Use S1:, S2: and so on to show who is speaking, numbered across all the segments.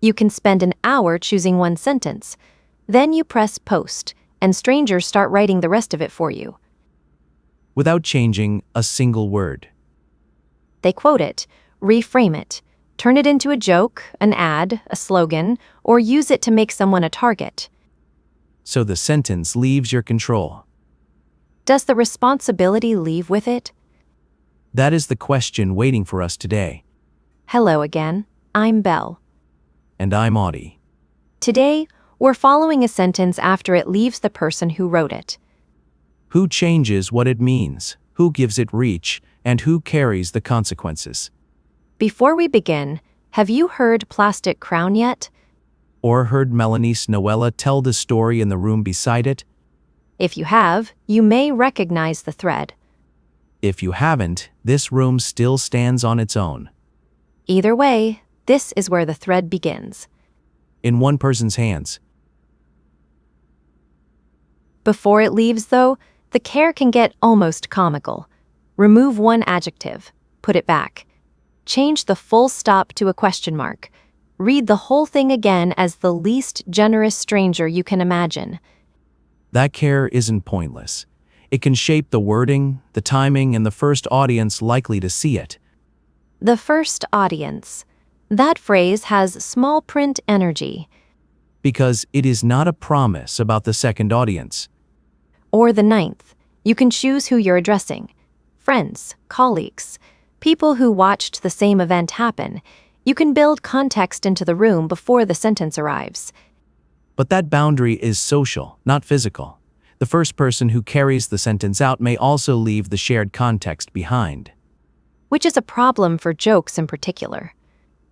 S1: You can spend an hour choosing one sentence. Then you press post, and strangers start writing the rest of it for you.
S2: Without changing a single word.
S1: They quote it, reframe it, turn it into a joke, an ad, a slogan, or use it to make someone a target.
S2: So the sentence leaves your control.
S1: Does the responsibility leave with it?
S2: That is the question waiting for us today.
S1: Hello again, I'm Belle.
S2: And I'm Audie.
S1: Today, we're following a sentence after it leaves the person who wrote it.
S2: Who changes what it means, who gives it reach, and who carries the consequences?
S1: Before we begin, have you heard Plastic Crown yet?
S2: Or heard Melanie's Noella tell the story in the room beside it?
S1: If you have, you may recognize the thread.
S2: If you haven't, this room still stands on its own.
S1: Either way, this is where the thread begins.
S2: In one person's hands.
S1: Before it leaves, though, the care can get almost comical. Remove one adjective, put it back. Change the full stop to a question mark. Read the whole thing again as the least generous stranger you can imagine.
S2: That care isn't pointless. It can shape the wording, the timing, and the first audience likely to see it.
S1: The first audience. That phrase has small print energy.
S2: Because it is not a promise about the second audience.
S1: Or the ninth. You can choose who you're addressing. Friends, colleagues, people who watched the same event happen. You can build context into the room before the sentence arrives.
S2: But that boundary is social, not physical. The first person who carries the sentence out may also leave the shared context behind.
S1: Which is a problem for jokes in particular.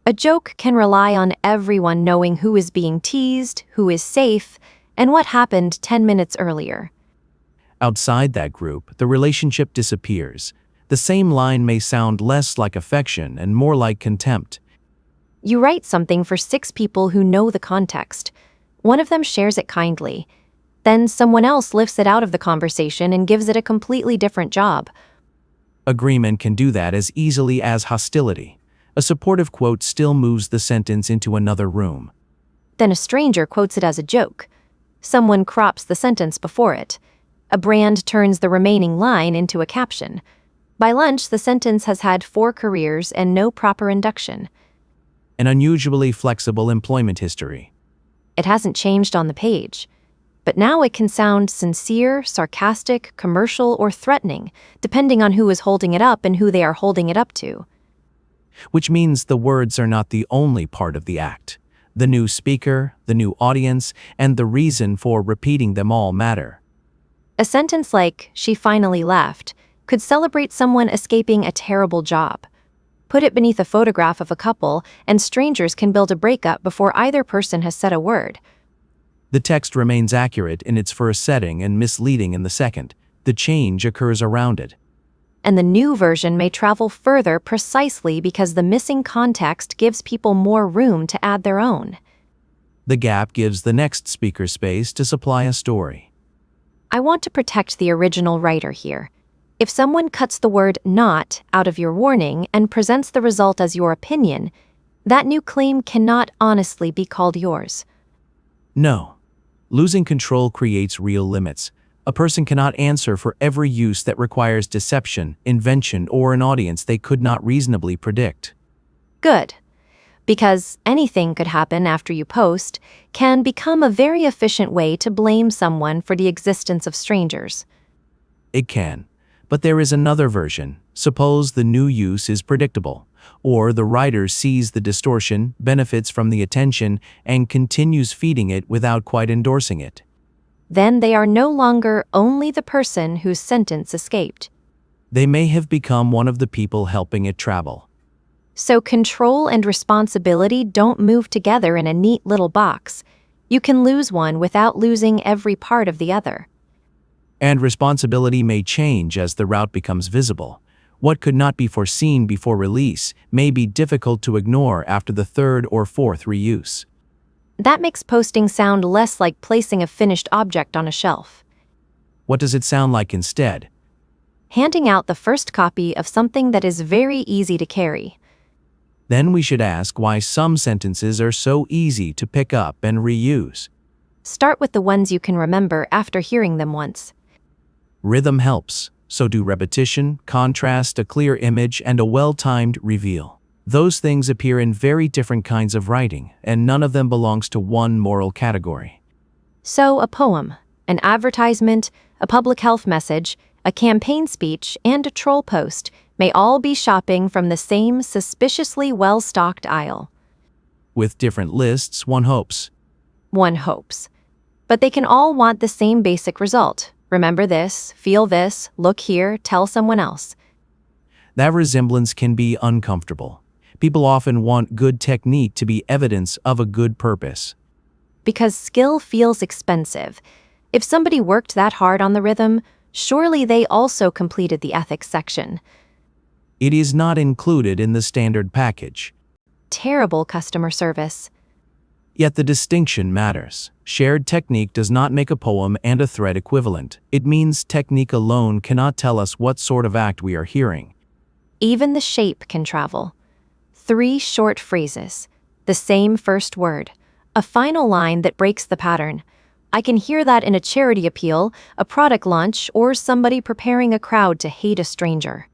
S1: A joke can rely on everyone knowing who is being teased, who is safe, and what happened 10 minutes earlier.
S2: Outside that group, the relationship disappears. The same line may sound less like affection and more like contempt.
S1: You write something for 6 people who know the context. One of them shares it kindly. Then someone else lifts it out of the conversation and gives it a completely different job.
S2: Agreement can do that as easily as hostility. A supportive quote still moves the sentence into another room.
S1: Then a stranger quotes it as a joke. Someone crops the sentence before it. A brand turns the remaining line into a caption. By lunch, the sentence has had 4 careers and no proper induction.
S2: An unusually flexible employment history.
S1: It hasn't changed on the page. But now it can sound sincere, sarcastic, commercial, or threatening, depending on who is holding it up and who they are holding it up to.
S2: Which means the words are not the only part of the act. The new speaker, the new audience, and the reason for repeating them all matter.
S1: A sentence like, "She finally left," could celebrate someone escaping a terrible job. Put it beneath a photograph of a couple, and strangers can build a breakup before either person has said a word.
S2: The text remains accurate in its first setting and misleading in the second. The change occurs around it.
S1: And the new version may travel further precisely because the missing context gives people more room to add their own.
S2: The gap gives the next speaker space to supply a story.
S1: I want to protect the original writer here. If someone cuts the word "not" out of your warning and presents the result as your opinion, that new claim cannot honestly be called yours.
S2: No. Losing control creates real limits. A person cannot answer for every use that requires deception, invention, or an audience they could not reasonably predict.
S1: Good. Because anything could happen after you post can become a very efficient way to blame someone for the existence of strangers.
S2: It can. But there is another version. Suppose the new use is predictable, or the writer sees the distortion, benefits from the attention, and continues feeding it without quite endorsing it.
S1: Then they are no longer only the person whose sentence escaped.
S2: They may have become one of the people helping it travel.
S1: So control and responsibility don't move together in a neat little box. You can lose one without losing every part of the other.
S2: And responsibility may change as the route becomes visible. What could not be foreseen before release may be difficult to ignore after the 3rd or 4th reuse.
S1: That makes posting sound less like placing a finished object on a shelf.
S2: What does it sound like instead?
S1: Handing out the first copy of something that is very easy to carry.
S2: Then we should ask why some sentences are so easy to pick up and reuse.
S1: Start with the ones you can remember after hearing them once.
S2: Rhythm helps, so do repetition, contrast, a clear image, and a well-timed reveal. Those things appear in very different kinds of writing, and none of them belongs to one moral category.
S1: So, a poem, an advertisement, a public health message, a campaign speech, and a troll post may all be shopping from the same suspiciously well-stocked aisle.
S2: With different lists, one hopes.
S1: One hopes. But they can all want the same basic result. Remember this, feel this, look here, tell someone else.
S2: That resemblance can be uncomfortable. People often want good technique to be evidence of a good purpose.
S1: Because skill feels expensive. If somebody worked that hard on the rhythm, surely they also completed the ethics section.
S2: It is not included in the standard package.
S1: Terrible customer service.
S2: Yet the distinction matters. Shared technique does not make a poem and a thread equivalent. It means technique alone cannot tell us what sort of act we are hearing.
S1: Even the shape can travel. 3 short phrases, the same first word, a final line that breaks the pattern. I can hear that in a charity appeal, a product launch, or somebody preparing a crowd to hate a stranger.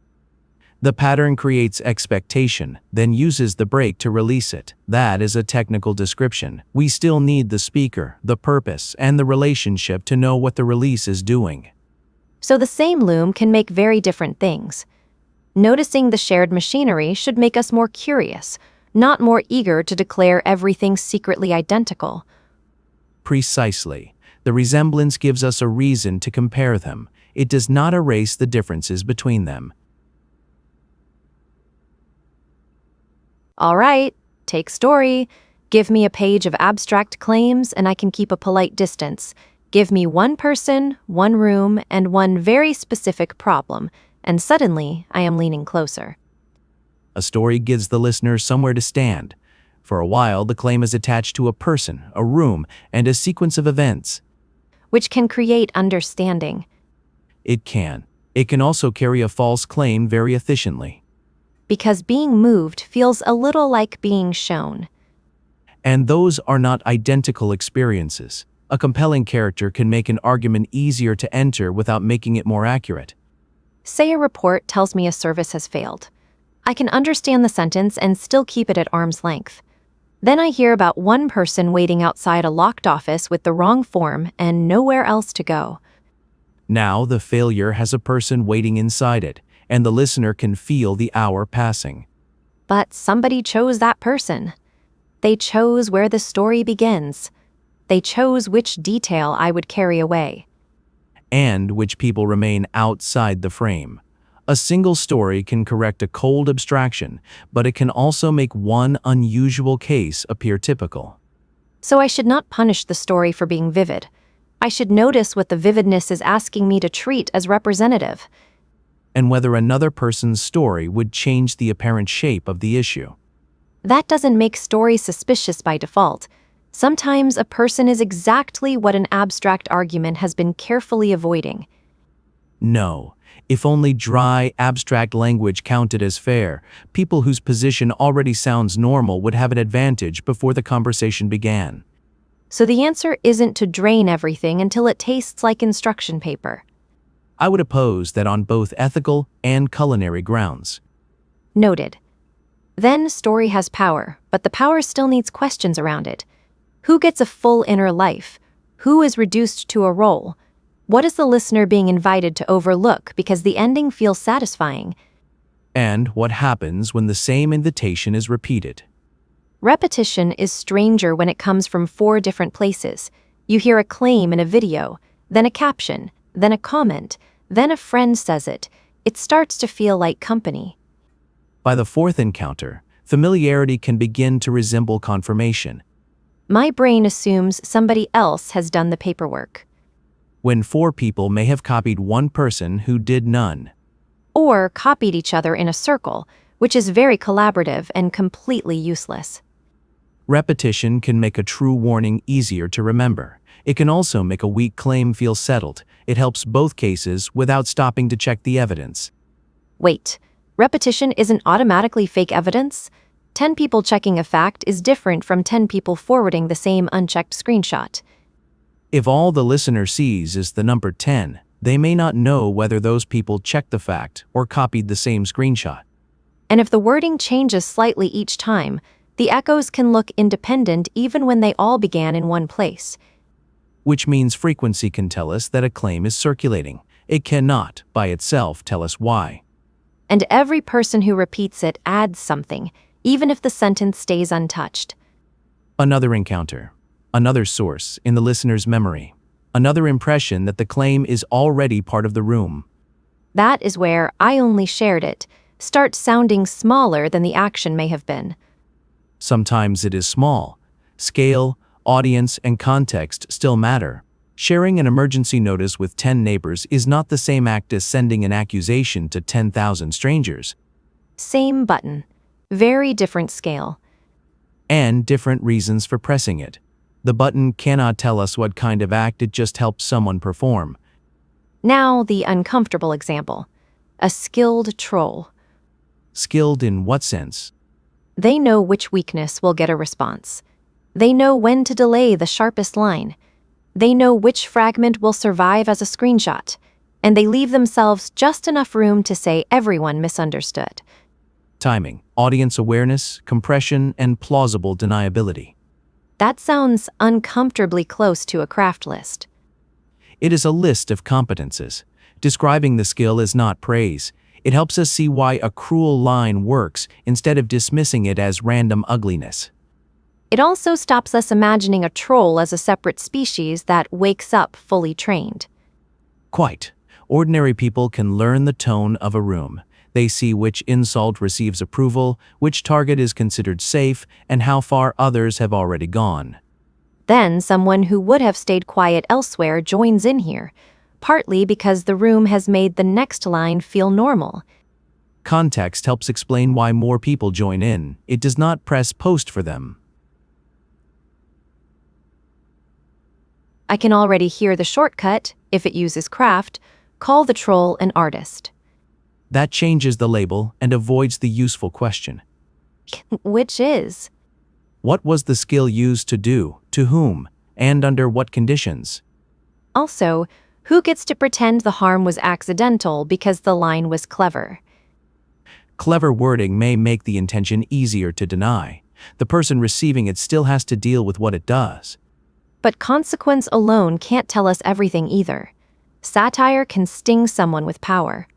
S2: The pattern creates expectation, then uses the break to release it. That is a technical description. We still need the speaker, the purpose, and the relationship to know what the release is doing.
S1: So the same loom can make very different things. Noticing the shared machinery should make us more curious, not more eager to declare everything secretly identical.
S2: Precisely. The resemblance gives us a reason to compare them. It does not erase the differences between them.
S1: All right, take story. Give me a page of abstract claims and I can keep a polite distance. Give me one person, one room, and one very specific problem, and suddenly I am leaning closer.
S2: A story gives the listener somewhere to stand. For a while, the claim is attached to a person, a room, and a sequence of events.
S1: Which can create understanding.
S2: It can. It can also carry a false claim very efficiently.
S1: Because being moved feels a little like being shown.
S2: And those are not identical experiences. A compelling character can make an argument easier to enter without making it more accurate.
S1: Say a report tells me a service has failed. I can understand the sentence and still keep it at arm's length. Then I hear about one person waiting outside a locked office with the wrong form and nowhere else to go.
S2: Now the failure has a person waiting inside it, and the listener can feel the hour passing.
S1: But somebody chose that person. They chose where the story begins. They chose which detail I would carry away.
S2: And which people remain outside the frame. A single story can correct a cold abstraction, but it can also make one unusual case appear typical.
S1: So I should not punish the story for being vivid. I should notice what the vividness is asking me to treat as representative.
S2: And whether another person's story would change the apparent shape of the issue.
S1: That doesn't make stories suspicious by default. Sometimes a person is exactly what an abstract argument has been carefully avoiding.
S2: No, if only dry, abstract language counted as fair, people whose position already sounds normal would have an advantage before the conversation began.
S1: So the answer isn't to drain everything until it tastes like instruction paper.
S2: I would oppose that on both ethical and culinary grounds.
S1: Noted. Then story has power, but the power still needs questions around it. Who gets a full inner life? Who is reduced to a role? What is the listener being invited to overlook because the ending feels satisfying?
S2: And what happens when the same invitation is repeated?
S1: Repetition is stranger when it comes from 4 different places. You hear a claim in a video, then a caption, then a comment, then a friend says it. It starts to feel like company.
S2: By the 4th encounter, familiarity can begin to resemble confirmation.
S1: My brain assumes somebody else has done the paperwork.
S2: When 4 people may have copied one person who did none.
S1: Or copied each other in a circle, which is very collaborative and completely useless.
S2: Repetition can make a true warning easier to remember. It can also make a weak claim feel settled. It helps both cases without stopping to check the evidence.
S1: Wait, repetition isn't automatically fake evidence? 10 people checking a fact is different from 10 people forwarding the same unchecked screenshot.
S2: If all the listener sees is the number 10, they may not know whether those people checked the fact or copied the same screenshot.
S1: And if the wording changes slightly each time, the echoes can look independent even when they all began in one place.
S2: Which means frequency can tell us that a claim is circulating. It cannot, by itself, tell us why.
S1: And every person who repeats it adds something, even if the sentence stays untouched.
S2: Another encounter, another source in the listener's memory, another impression that the claim is already part of the room.
S1: That is where "I only shared it" starts sounding smaller than the action may have been.
S2: Sometimes it is small. Scale, audience, and context still matter. Sharing an emergency notice with 10 neighbors is not the same act as sending an accusation to 10,000 strangers.
S1: Same button, very different scale.
S2: And different reasons for pressing it. The button cannot tell us what kind of act it just helps someone perform.
S1: Now the uncomfortable example. A skilled troll.
S2: Skilled in what sense?
S1: They know which weakness will get a response. They know when to delay the sharpest line. They know which fragment will survive as a screenshot. And they leave themselves just enough room to say everyone misunderstood.
S2: Timing, audience awareness, compression, and plausible deniability.
S1: That sounds uncomfortably close to a craft list.
S2: It is a list of competences. Describing the skill is not praise. It helps us see why a cruel line works instead of dismissing it as random ugliness.
S1: It also stops us imagining a troll as a separate species that wakes up fully trained.
S2: Quite. Ordinary people can learn the tone of a room. They see which insult receives approval, which target is considered safe, and how far others have already gone.
S1: Then someone who would have stayed quiet elsewhere joins in here, partly because the room has made the next line feel normal.
S2: Context helps explain why more people join in. It does not press post for them.
S1: I can already hear the shortcut, if it uses craft, call the troll an artist.
S2: That changes the label and avoids the useful question.
S1: Which is?
S2: What was the skill used to do, to whom, and under what conditions?
S1: Also, who gets to pretend the harm was accidental because the line was clever?
S2: Clever wording may make the intention easier to deny. The person receiving it still has to deal with what it does.
S1: But consequence alone can't tell us everything either. Satire can sting someone with power.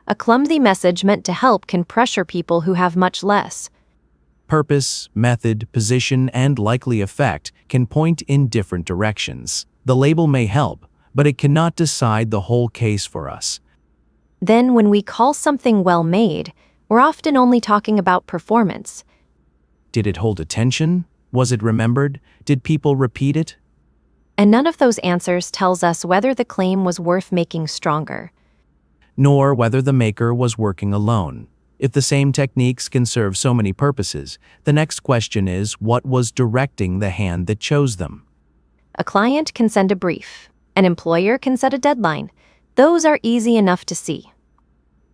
S1: A clumsy message meant to help can pressure people who have much less.
S2: Purpose, method, position, and likely effect can point in different directions. The label may help, but it cannot decide the whole case for us.
S1: Then when we call something well-made, we're often only talking about performance.
S2: Did it hold attention? Was it remembered? Did people repeat it?
S1: And none of those answers tells us whether the claim was worth making stronger.
S2: Nor whether the maker was working alone. If the same techniques can serve so many purposes, the next question is, what was directing the hand that chose them?
S1: A client can send a brief. An employer can set a deadline. Those are easy enough to see.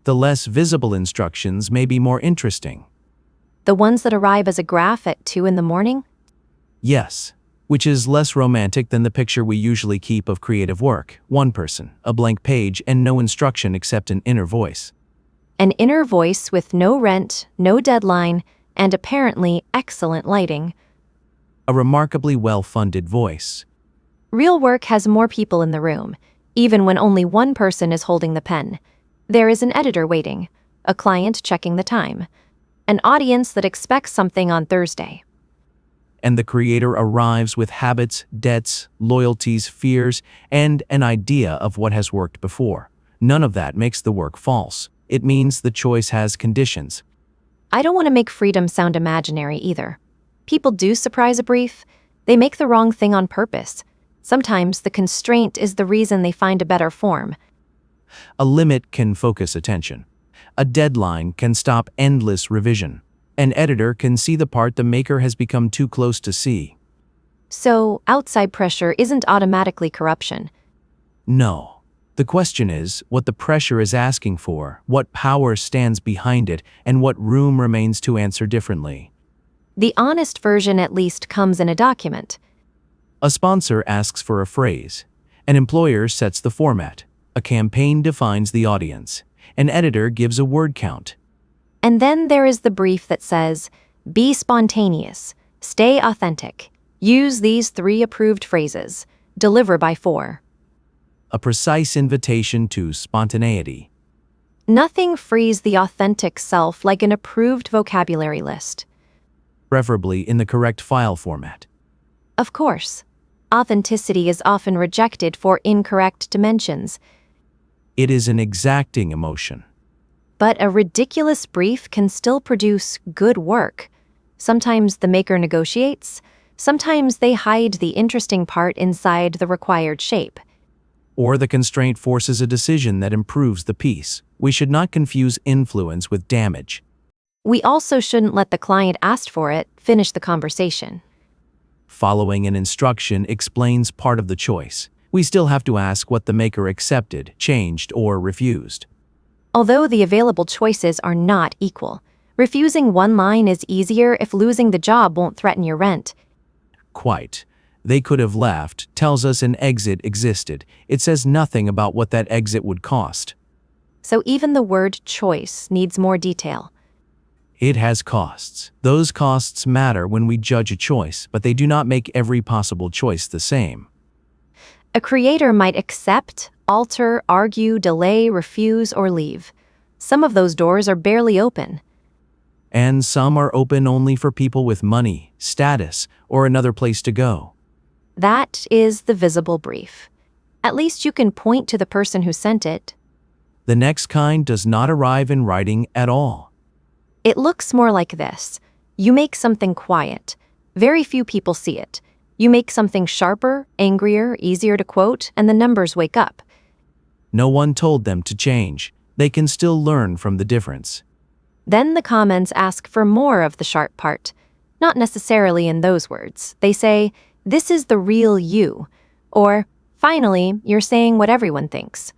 S2: The less visible instructions may be more interesting.
S1: The ones that arrive as a graph at 2 in the morning?
S2: Yes, which is less romantic than the picture we usually keep of creative work. One person, a blank page, and no instruction except an inner voice.
S1: An inner voice with no rent, no deadline, and apparently excellent lighting.
S2: A remarkably well-funded voice.
S1: Real work has more people in the room, even when only one person is holding the pen. There is an editor waiting, a client checking the time, an audience that expects something on Thursday.
S2: And the creator arrives with habits, debts, loyalties, fears, and an idea of what has worked before. None of that makes the work false. It means the choice has conditions.
S1: I don't want to make freedom sound imaginary either. People do surprise a brief. They make the wrong thing on purpose. Sometimes the constraint is the reason they find a better form.
S2: A limit can focus attention. A deadline can stop endless revision. An editor can see the part the maker has become too close to see.
S1: So, outside pressure isn't automatically corruption.
S2: No. The question is what the pressure is asking for, what power stands behind it, and what room remains to answer differently.
S1: The honest version at least comes in a document.
S2: A sponsor asks for a phrase. An employer sets the format. A campaign defines the audience. An editor gives a word count.
S1: And then there is the brief that says, be spontaneous, stay authentic, use these 3 approved phrases, deliver by 4.
S2: A precise invitation to spontaneity.
S1: Nothing frees the authentic self like an approved vocabulary list.
S2: Preferably in the correct file format.
S1: Of course, authenticity is often rejected for incorrect dimensions,
S2: It is an exacting emotion.
S1: but a ridiculous brief can still produce good work. Sometimes the maker negotiates, sometimes they hide the interesting part inside the required shape.
S2: Or the constraint forces a decision that improves the piece. We should not confuse influence with damage.
S1: We also shouldn't let the client ask for it finish the conversation.
S2: Following an instruction explains part of the choice. We still have to ask what the maker accepted, changed, or refused.
S1: Although the available choices are not equal, refusing one line is easier if losing the job won't threaten your rent.
S2: Quite. They could have left tells us an exit existed. It says nothing about what that exit would cost.
S1: So even the word choice needs more detail.
S2: It has costs. Those costs matter when we judge a choice, but they do not make every possible choice the same.
S1: A creator might accept, alter, argue, delay, refuse, or leave. Some of those doors are barely open.
S2: And some are open only for people with money, status, or another place to go.
S1: That is the visible brief. At least you can point to the person who sent it.
S2: The next kind does not arrive in writing at all.
S1: It looks more like this. You make something quiet. Very few people see it. You make something sharper, angrier, easier to quote, and the numbers wake up.
S2: No one told them to change. They can still learn from the difference.
S1: Then the comments ask for more of the sharp part. Not necessarily in those words. They say, this is the real you. Or, finally, you're saying what everyone thinks.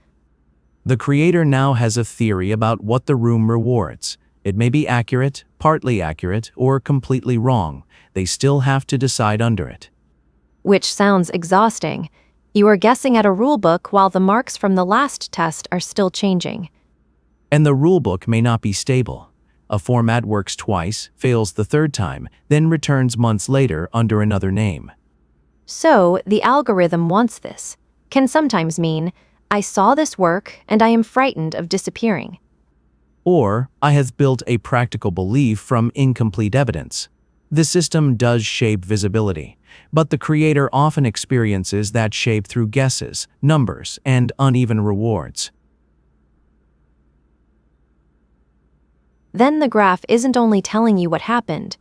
S2: The creator now has a theory about what the room rewards. It may be accurate, partly accurate, or completely wrong. They still have to decide under it.
S1: Which sounds exhausting. You are guessing at a rulebook while the marks from the last test are still changing.
S2: And the rulebook may not be stable. A format works twice, fails the third time, then returns months later under another name.
S1: So, the algorithm wants this. Can sometimes mean, I saw this work and I am frightened of disappearing.
S2: Or, I have built a practical belief from incomplete evidence. The system does shape visibility, but the creator often experiences that shape through guesses, numbers, and uneven rewards.
S1: Then the graph isn't only telling you what happened.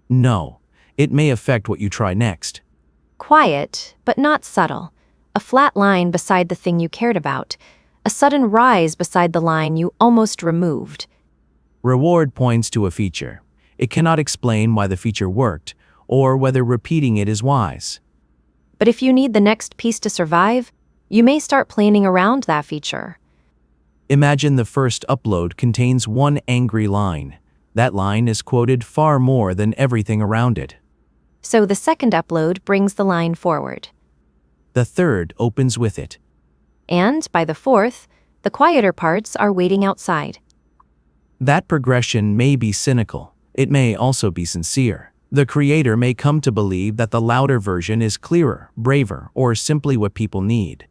S2: No, it may affect what you try next.
S1: Quiet, but not subtle. A flat line beside the thing you cared about. A sudden rise beside the line you almost removed.
S2: Reward points to a feature. It cannot explain why the feature worked, or whether repeating it is wise.
S1: But if you need the next piece to survive, you may start planning around that feature.
S2: Imagine the first upload contains one angry line. That line is quoted far more than everything around it.
S1: So the second upload brings the line forward.
S2: The third opens with it.
S1: And by the fourth, the quieter parts are waiting outside.
S2: That progression may be cynical. It may also be sincere. The creator may come to believe that the louder version is clearer, braver, or simply what people need.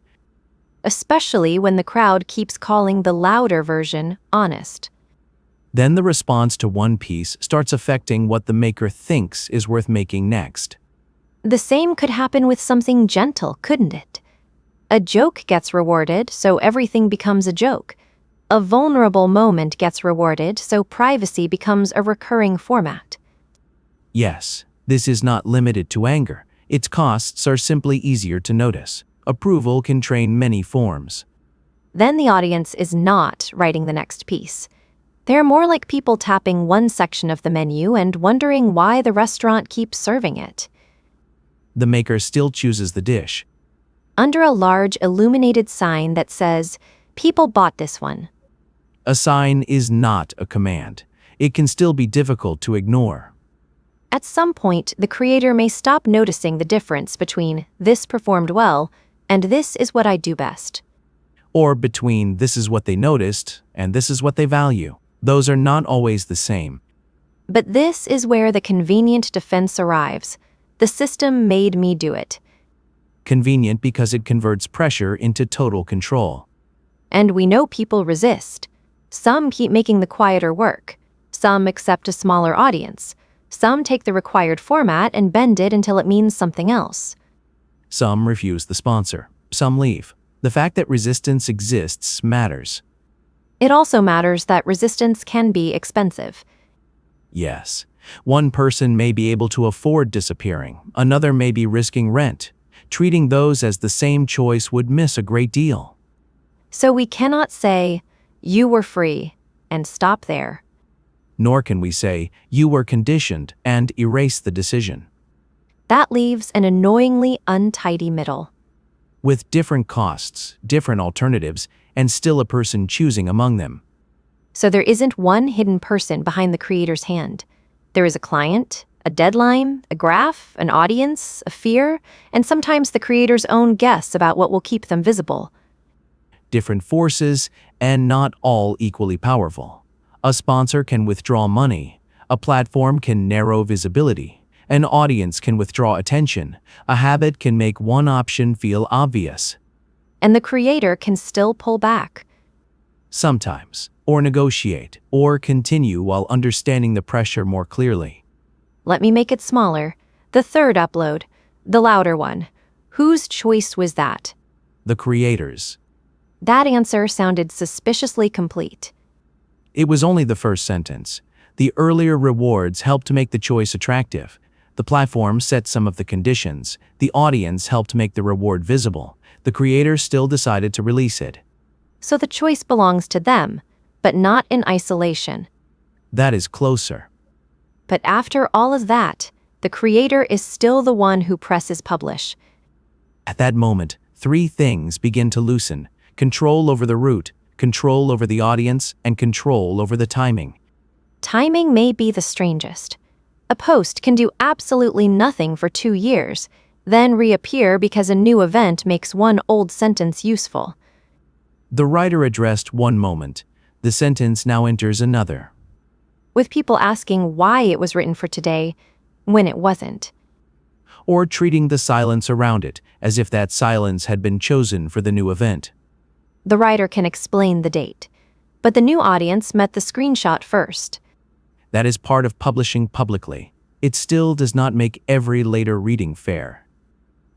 S1: Especially when the crowd keeps calling the louder version honest.
S2: Then the response to one piece starts affecting what the maker thinks is worth making next.
S1: The same could happen with something gentle, couldn't it? A joke gets rewarded, so everything becomes a joke. A vulnerable moment gets rewarded, so privacy becomes a recurring format.
S2: Yes, this is not limited to anger. Its costs are simply easier to notice. Approval can train many forms.
S1: Then the audience is not writing the next piece. They're more like people tapping one section of the menu and wondering why the restaurant keeps serving it.
S2: The maker still chooses the dish.
S1: Under a large illuminated sign that says, "People bought this one."
S2: A sign is not a command. It can still be difficult to ignore.
S1: At some point, the creator may stop noticing the difference between "this performed well" and "this is what I do best."
S2: Or between "this is what they noticed" and "this is what they value." Those are not always the same.
S1: But this is where the convenient defense arrives. The system made me do it.
S2: Convenient because it converts pressure into total control.
S1: And we know people resist. Some keep making the quieter work. Some accept a smaller audience. Some take the required format and bend it until it means something else.
S2: Some refuse the sponsor. Some leave. The fact that resistance exists matters.
S1: It also matters that resistance can be expensive.
S2: Yes. One person may be able to afford disappearing. Another may be risking rent. Treating those as the same choice would miss a great deal.
S1: So we cannot say, "You were free," and stop there.
S2: Nor can we say, "You were conditioned," and erase the decision.
S1: That leaves an annoyingly untidy middle.
S2: With different costs, different alternatives, and still a person choosing among them.
S1: So there isn't one hidden person behind the creator's hand. There is a client, a deadline, a graph, an audience, a fear, and sometimes the creator's own guess about what will keep them visible.
S2: Different forces, and not all equally powerful. A sponsor can withdraw money. A platform can narrow visibility. An audience can withdraw attention. A habit can make one option feel obvious.
S1: And the creator can still pull back.
S2: Sometimes, or negotiate, or continue while understanding the pressure more clearly.
S1: Let me make it smaller. The third upload, the louder one. Whose choice was that?
S2: The creators.
S1: That answer sounded suspiciously complete.
S2: It was only the first sentence. The earlier rewards helped to make the choice attractive. The platform set some of the conditions. The audience helped make the reward visible. The creator still decided to release it.
S1: So the choice belongs to them, but not in isolation.
S2: That is closer.
S1: But after all of that, the creator is still the one who presses publish.
S2: At that moment, three things begin to loosen: control over the route, control over the audience, and control over the timing.
S1: Timing may be the strangest. A post can do absolutely nothing for 2 years, then reappear because a new event makes one old sentence useful.
S2: The writer addressed one moment. The sentence now enters another.
S1: With people asking why it was written for today, when it wasn't.
S2: Or treating the silence around it as if that silence had been chosen for the new event.
S1: The writer can explain the date, but the new audience met the screenshot first.
S2: That is part of publishing publicly. It still does not make every later reading fair.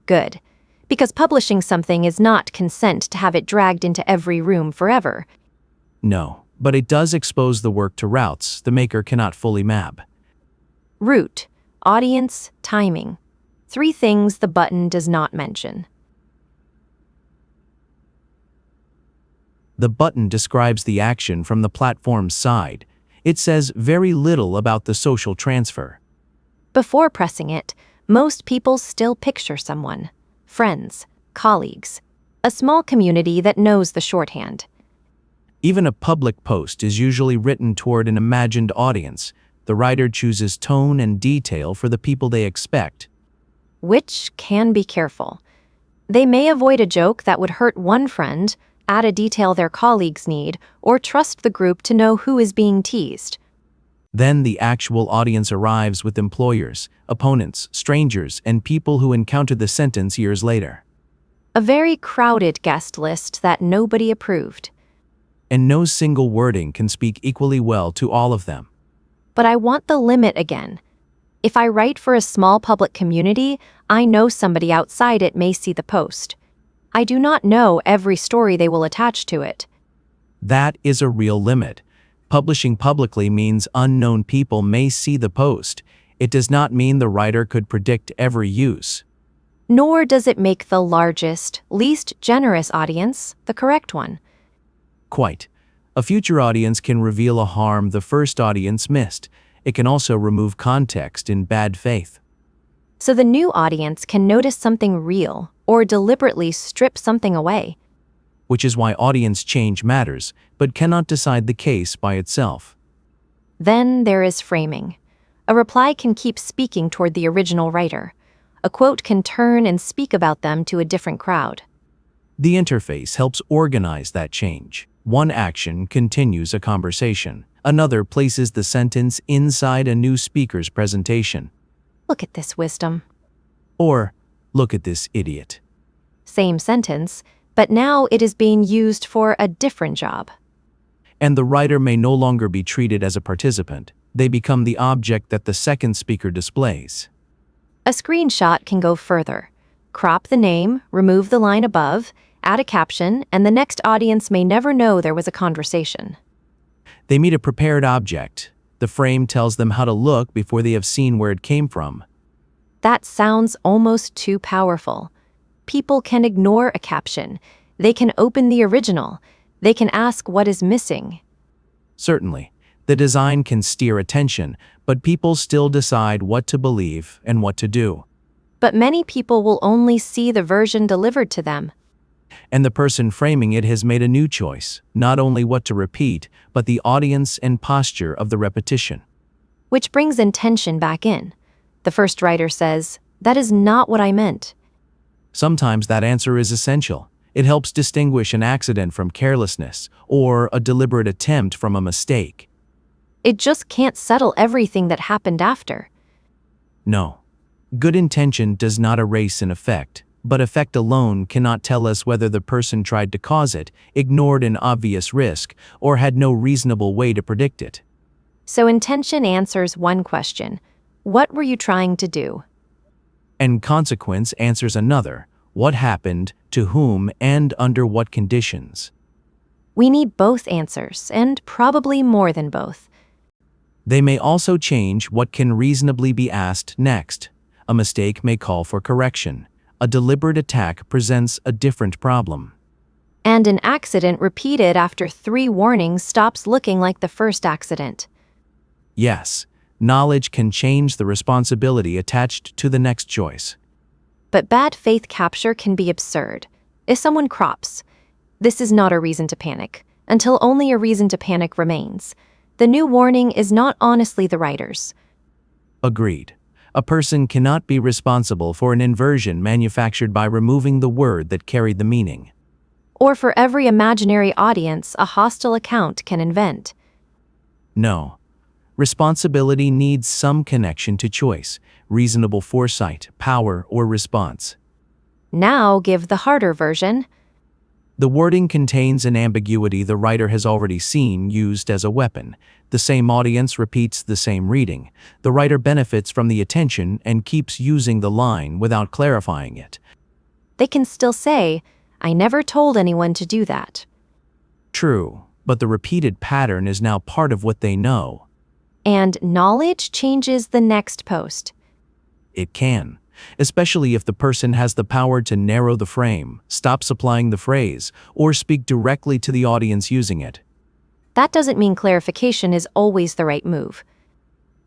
S1: Good, because publishing something is not consent to have it dragged into every room forever.
S2: No, but it does expose the work to routes the maker cannot fully map.
S1: Route, audience, timing. 3 things the button does not mention.
S2: The button describes the action from the platform's side. It says very little about the social transfer.
S1: Before pressing it, most people still picture someone, friends, colleagues, a small community that knows the shorthand.
S2: Even a public post is usually written toward an imagined audience. The writer chooses tone and detail for the people they expect.
S1: Which can be careful. They may avoid a joke that would hurt one friend, add a detail their colleagues need, or trust the group to know who is being teased.
S2: Then the actual audience arrives with employers, opponents, strangers, and people who encountered the sentence years later.
S1: A very crowded guest list that nobody approved.
S2: And no single wording can speak equally well to all of them.
S1: But I want the limit again. If I write for a small public community, I know somebody outside it may see the post. I do not know every story they will attach to it.
S2: That is a real limit. Publishing publicly means unknown people may see the post. It does not mean the writer could predict every use.
S1: Nor does it make the largest, least generous audience the correct one.
S2: Quite. A future audience can reveal a harm the first audience missed. It can also remove context in bad faith.
S1: So the new audience can notice something real or deliberately strip something away.
S2: Which is why audience change matters, but cannot decide the case by itself.
S1: Then there is framing. A reply can keep speaking toward the original writer. A quote can turn and speak about them to a different crowd.
S2: The interface helps organize that change. One action continues a conversation. Another places the sentence inside a new speaker's presentation.
S1: Look at this wisdom.
S2: Or, look at this idiot.
S1: Same sentence, but now it is being used for a different job.
S2: And the writer may no longer be treated as a participant. They become the object that the second speaker displays.
S1: A screenshot can go further. Crop the name, remove the line above, add a caption, and the next audience may never know there was a conversation.
S2: They meet a prepared object. The frame tells them how to look before they have seen where it came from.
S1: That sounds almost too powerful. People can ignore a caption. They can open the original. They can ask what is missing.
S2: Certainly, the design can steer attention, but people still decide what to believe and what to do.
S1: But many people will only see the version delivered to them.
S2: And the person framing it has made a new choice, not only what to repeat, but the audience and posture of the repetition.
S1: Which brings intention back in. The first writer says, "That is not what I meant."
S2: Sometimes that answer is essential. It helps distinguish an accident from carelessness or a deliberate attempt from a mistake.
S1: It just can't settle everything that happened after.
S2: No. Good intention does not erase an effect, but effect alone cannot tell us whether the person tried to cause it, ignored an obvious risk, or had no reasonable way to predict it.
S1: So intention answers one question: what were you trying to do?
S2: And consequence answers another: what happened, to whom, and under what conditions.
S1: We need both answers, and probably more than both.
S2: They may also change what can reasonably be asked next. A mistake may call for correction. A deliberate attack presents a different problem.
S1: And an accident repeated after 3 warnings stops looking like the first accident.
S2: Yes, knowledge can change the responsibility attached to the next choice.
S1: But bad faith capture can be absurd. If someone crops, this is not a reason to panic, until only a reason to panic remains. The new warning is not honestly the writer's.
S2: Agreed. A person cannot be responsible for an inversion manufactured by removing the word that carried the meaning.
S1: Or for every imaginary audience a hostile account can invent.
S2: No. Responsibility needs some connection to choice, reasonable foresight, power, or response.
S1: Now give the harder version.
S2: The wording contains an ambiguity the writer has already seen used as a weapon. The same audience repeats the same reading. The writer benefits from the attention and keeps using the line without clarifying it.
S1: They can still say, "I never told anyone to do that."
S2: True, but the repeated pattern is now part of what they know.
S1: And knowledge changes the next post.
S2: It can, especially if the person has the power to narrow the frame, stop supplying the phrase, or speak directly to the audience using it.
S1: That doesn't mean clarification is always the right move.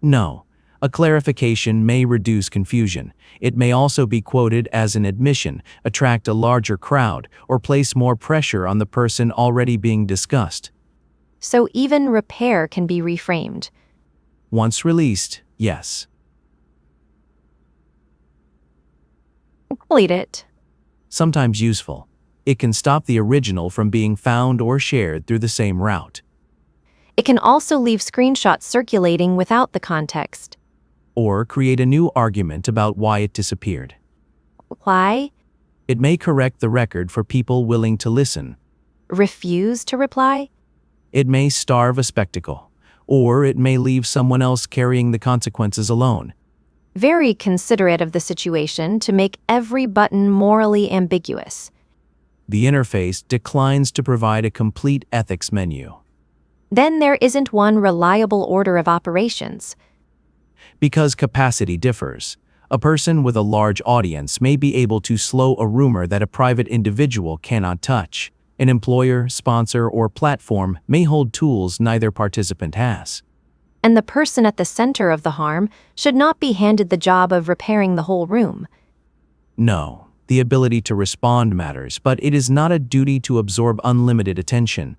S2: No, a clarification may reduce confusion. It may also be quoted as an admission, attract a larger crowd, or place more pressure on the person already being discussed.
S1: So even repair can be reframed.
S2: Once released, yes.
S1: Complete it.
S2: Sometimes useful. It can stop the original from being found or shared through the same route.
S1: It can also leave screenshots circulating without the context.
S2: Or create a new argument about why it disappeared.
S1: Why?
S2: It may correct the record for people willing to listen.
S1: Refuse to reply?
S2: It may starve a spectacle. Or it may leave someone else carrying the consequences alone.
S1: Very considerate of the situation to make every button morally ambiguous.
S2: The interface declines to provide a complete ethics menu.
S1: Then there isn't one reliable order of operations.
S2: Because capacity differs. A person with a large audience may be able to slow a rumor that a private individual cannot touch. An employer, sponsor, or platform may hold tools neither participant has.
S1: And the person at the center of the harm should not be handed the job of repairing the whole room.
S2: No, the ability to respond matters, but it is not a duty to absorb unlimited attention.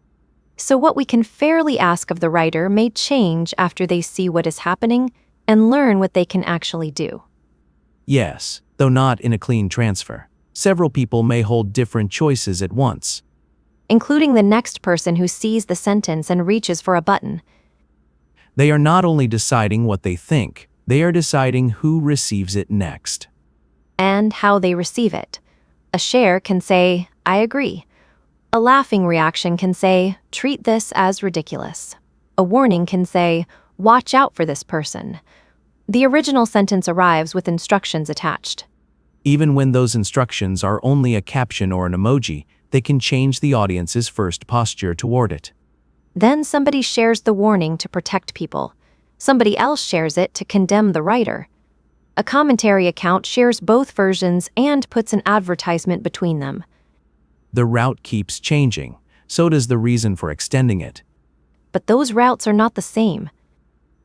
S1: So what we can fairly ask of the writer may change after they see what is happening. and learn what they can actually do.
S2: Yes, though not in a clean transfer. Several people may hold different choices at once.
S1: Including the next person who sees the sentence and reaches for a button.
S2: They are not only deciding what they think, they are deciding who receives it next.
S1: And how they receive it. A share can say, I agree. A laughing reaction can say, treat this as ridiculous. A warning can say, watch out for this person. The original sentence arrives with instructions attached.
S2: Even when those instructions are only a caption or an emoji, they can change the audience's first posture toward it.
S1: Then somebody shares the warning to protect people. Somebody else shares it to condemn the writer. A commentary account shares both versions and puts an advertisement between them.
S2: The route keeps changing, so does the reason for extending it.
S1: But those routes are not the same.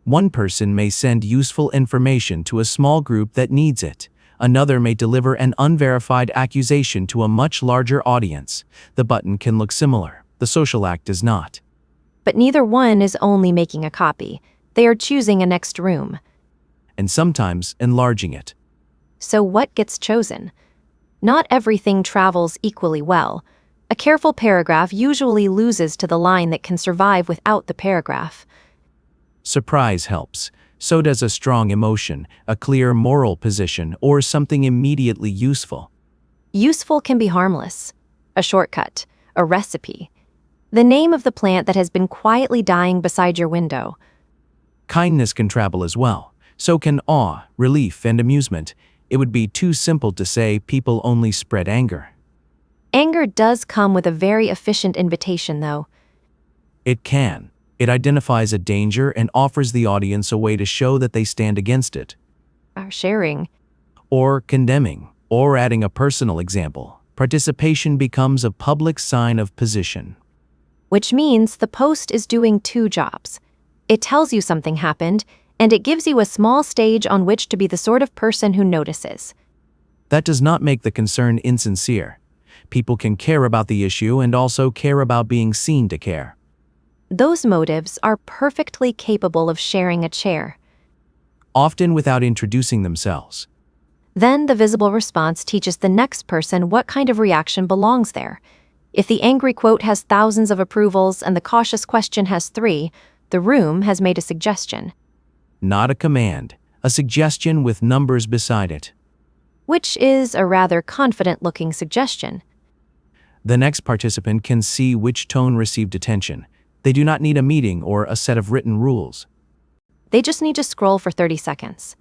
S2: One person may send useful information to a small group that needs it. Another may deliver an unverified accusation to a much larger audience. The button can look similar. The social act does not.
S1: But neither one is only making a copy. They are choosing a next room.
S2: And sometimes enlarging it.
S1: So what gets chosen? Not everything travels equally well. A careful paragraph usually loses to the line that can survive without the paragraph.
S2: Surprise helps. So does a strong emotion, a clear moral position, or something immediately useful.
S1: Useful can be harmless. A shortcut. A recipe. The name of the plant that has been quietly dying beside your window.
S2: Kindness can travel as well. So can awe, relief, and amusement. It would be too simple to say people only spread anger.
S1: Anger does come with a very efficient invitation, though.
S2: It can. It identifies a danger and offers the audience a way to show that they stand against it.
S1: Sharing.
S2: Or condemning, or adding a personal example. Participation becomes a public sign of position.
S1: Which means the post is doing two jobs. It tells you something happened, and it gives you a small stage on which to be the sort of person who notices.
S2: That does not make the concern insincere. People can care about the issue and also care about being seen to care.
S1: Those motives are perfectly capable of sharing a chair.
S2: Often without introducing themselves.
S1: Then the visible response teaches the next person what kind of reaction belongs there. If the angry quote has thousands of approvals and the cautious question has 3, the room has made a suggestion.
S2: Not a command, a suggestion with numbers beside it.
S1: Which is a rather confident-looking suggestion.
S2: The next participant can see which tone received attention. They do not need a meeting or a set of written rules.
S1: They just need to scroll for 30 seconds.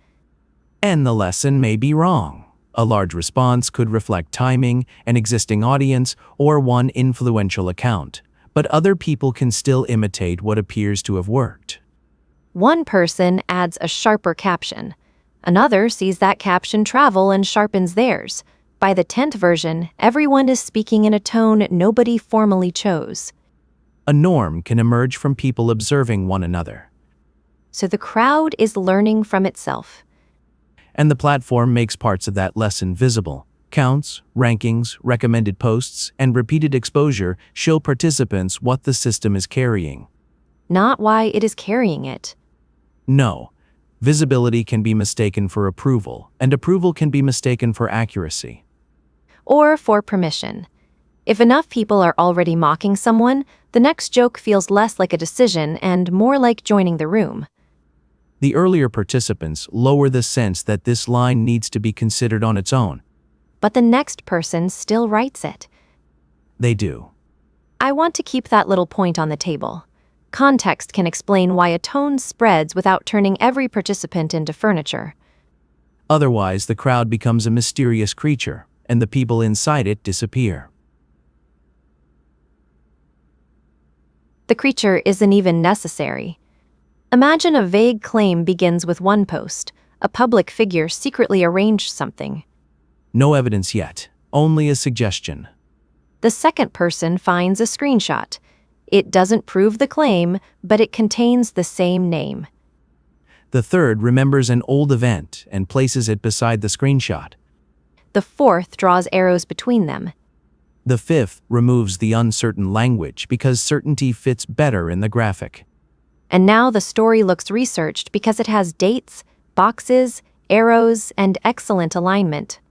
S2: And the lesson may be wrong. A large response could reflect timing, an existing audience, or one influential account. But other people can still imitate what appears to have worked.
S1: One person adds a sharper caption. Another sees that caption travel and sharpens theirs. By the 10th version, everyone is speaking in a tone nobody formally chose.
S2: A norm can emerge from people observing one another.
S1: So the crowd is learning from itself.
S2: And the platform makes parts of that lesson visible. Counts, rankings, recommended posts, and repeated exposure show participants what the system is carrying.
S1: Not why it is carrying it.
S2: No. Visibility can be mistaken for approval, and approval can be mistaken for accuracy.
S1: Or for permission. If enough people are already mocking someone, the next joke feels less like a decision and more like joining the room.
S2: The earlier participants lower the sense that this line needs to be considered on its own.
S1: But the next person still writes it.
S2: They do.
S1: I want to keep that little point on the table. Context can explain why a tone spreads without turning every participant into furniture.
S2: Otherwise, the crowd becomes a mysterious creature, and the people inside it disappear.
S1: The creature isn't even necessary. Imagine a vague claim begins with one post. A public figure secretly arranged something.
S2: No evidence yet, only a suggestion.
S1: The second person finds a screenshot. It doesn't prove the claim, but it contains the same name.
S2: The third remembers an old event and places it beside the screenshot.
S1: The fourth draws arrows between them.
S2: The fifth removes the uncertain language because certainty fits better in the graphic.
S1: And now the story looks researched because it has dates, boxes, arrows, and excellent alignment.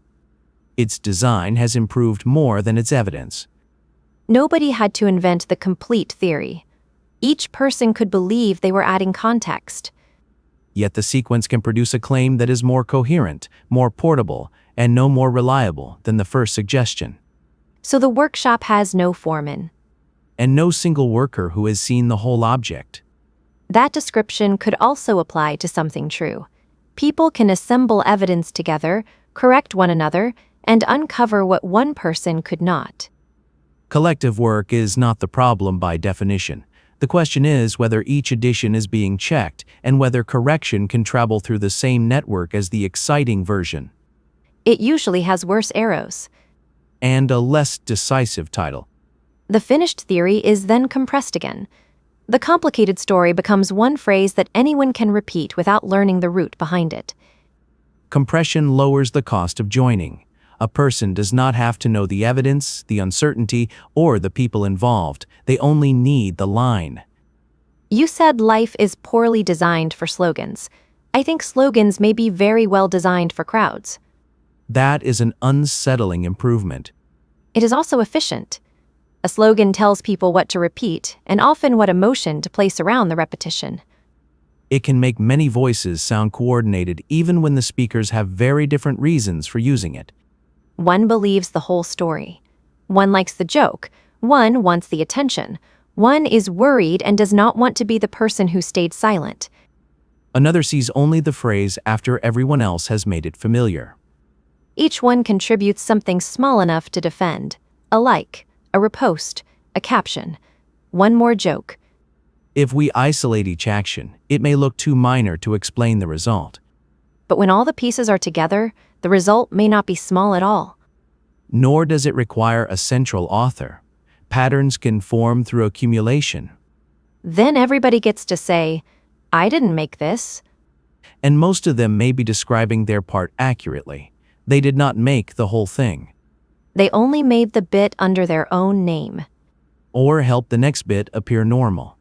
S2: Its design has improved more than its evidence.
S1: Nobody had to invent the complete theory. Each person could believe they were adding context.
S2: Yet the sequence can produce a claim that is more coherent, more portable, and no more reliable than the first suggestion.
S1: So the workshop has no foreman.
S2: And no single worker who has seen the whole object.
S1: That description could also apply to something true. People can assemble evidence together, correct one another, and uncover what one person could not.
S2: Collective work is not the problem by definition. The question is whether each addition is being checked and whether correction can travel through the same network as the exciting version.
S1: It usually has worse arrows.
S2: And a less decisive title.
S1: The finished theory is then compressed again. The complicated story becomes one phrase that anyone can repeat without learning the root behind it.
S2: Compression lowers the cost of joining. A person does not have to know the evidence, the uncertainty, or the people involved. They only need the line.
S1: You said life is poorly designed for slogans. I think slogans may be very well designed for crowds.
S2: That is an unsettling improvement.
S1: It is also efficient. A slogan tells people what to repeat and often what emotion to place around the repetition.
S2: It can make many voices sound coordinated even when the speakers have very different reasons for using it.
S1: One believes the whole story. One likes the joke. One wants the attention. One is worried and does not want to be the person who stayed silent.
S2: Another sees only the phrase after everyone else has made it familiar.
S1: Each one contributes something small enough to defend. A like, a repost, a caption. One more joke.
S2: If we isolate each action, it may look too minor to explain the result.
S1: But when all the pieces are together, the result may not be small at all.
S2: Nor does it require a central author. Patterns can form through accumulation.
S1: Then everybody gets to say, I didn't make this.
S2: And most of them may be describing their part accurately. They did not make the whole thing.
S1: They only made the bit under their own name.
S2: Or help the next bit appear normal.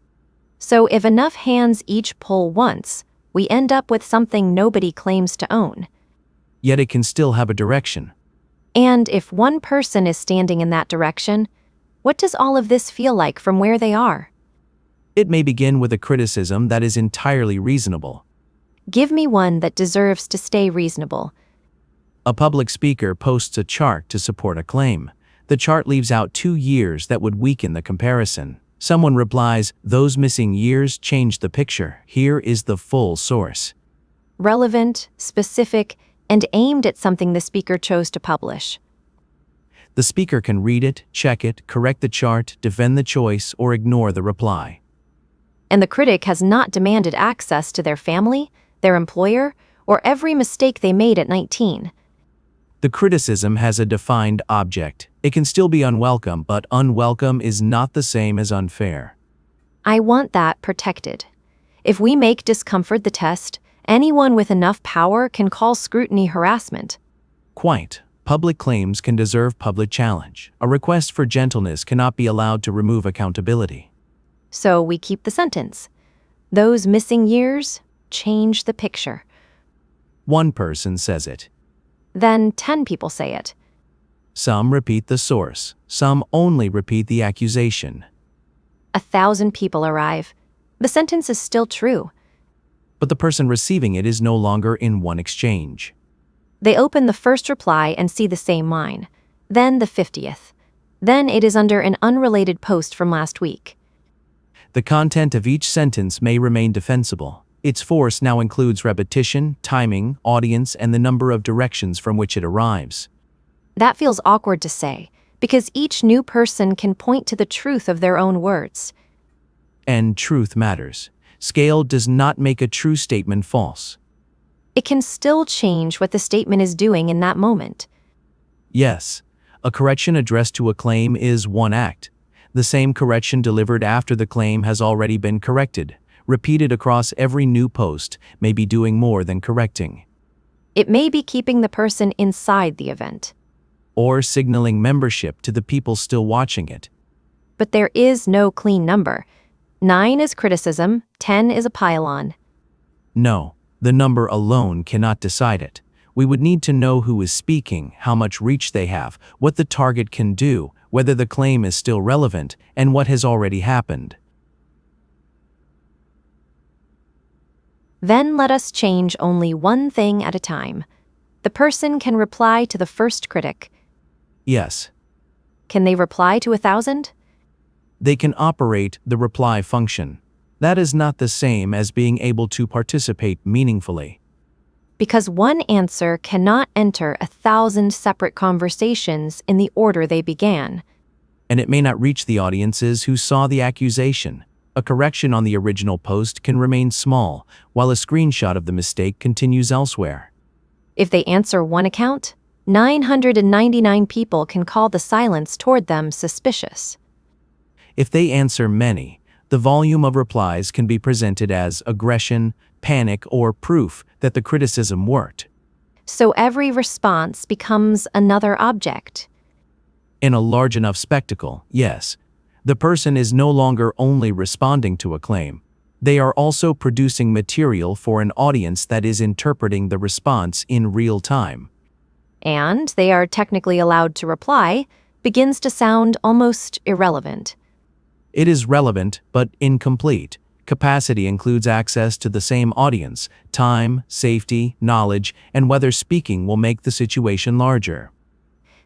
S1: So if enough hands each pull once, we end up with something nobody claims to own.
S2: Yet it can still have a direction.
S1: And if one person is standing in that direction, what does all of this feel like from where they are?
S2: It may begin with a criticism that is entirely reasonable.
S1: Give me one that deserves to stay reasonable.
S2: A public speaker posts a chart to support a claim. The chart leaves out 2 years that would weaken the comparison. Someone replies, "Those missing years change the picture. Here is the full source."
S1: Relevant, specific, and aimed at something the speaker chose to publish.
S2: The speaker can read it, check it, correct the chart, defend the choice, or ignore the reply.
S1: And the critic has not demanded access to their family, their employer, or every mistake they made at 19.
S2: The criticism has a defined object. It can still be unwelcome, but unwelcome is not the same as unfair.
S1: I want that protected. If we make discomfort the test, anyone with enough power can call scrutiny harassment.
S2: Quite. Public claims can deserve public challenge. A request for gentleness cannot be allowed to remove accountability.
S1: So we keep the sentence. Those missing years change the picture.
S2: One person says it.
S1: Then 10 people say it.
S2: Some repeat the source. Some only repeat the accusation.
S1: 1,000 people arrive. The sentence is still true.
S2: But the person receiving it is no longer in one exchange.
S1: They open the first reply and see the same line. Then the 50th. Then it is under an unrelated post from last week.
S2: The content of each sentence may remain defensible. Its force now includes repetition, timing, audience, and the number of directions from which it arrives.
S1: That feels awkward to say, because each new person can point to the truth of their own words.
S2: And truth matters. Scale does not make a true statement false.
S1: It can still change what the statement is doing in that moment.
S2: Yes, a correction addressed to a claim is one act. The same correction delivered after the claim has already been corrected, repeated across every new post, may be doing more than correcting.
S1: It may be keeping the person inside the event.
S2: Or signaling membership to the people still watching it.
S1: But there is no clean number. 9 is criticism, 10 is a pile-on.
S2: No, The number alone cannot decide it. We would need to know who is speaking, how much reach they have, what the target can do, whether the claim is still relevant, and what has already happened.
S1: Then let us change only one thing at a time. The person can reply to the first critic.
S2: Yes.
S1: Can they reply to 1,000?
S2: They can operate the reply function. That is not the same as being able to participate meaningfully.
S1: Because one answer cannot enter 1,000 separate conversations in the order they began.
S2: And it may not reach the audiences who saw the accusation. A correction on the original post can remain small, while a screenshot of the mistake continues elsewhere.
S1: If they answer one account, 999 people can call the silence toward them suspicious.
S2: If they answer many, the volume of replies can be presented as aggression, panic, or proof that the criticism worked.
S1: So every response becomes another object.
S2: In a large enough spectacle, yes, the person is no longer only responding to a claim. They are also producing material for an audience that is interpreting the response in real time.
S1: And they are technically allowed to reply, begins to sound almost irrelevant.
S2: It is relevant, but incomplete. Capacity includes access to the same audience, time, safety, knowledge, and whether speaking will make the situation larger.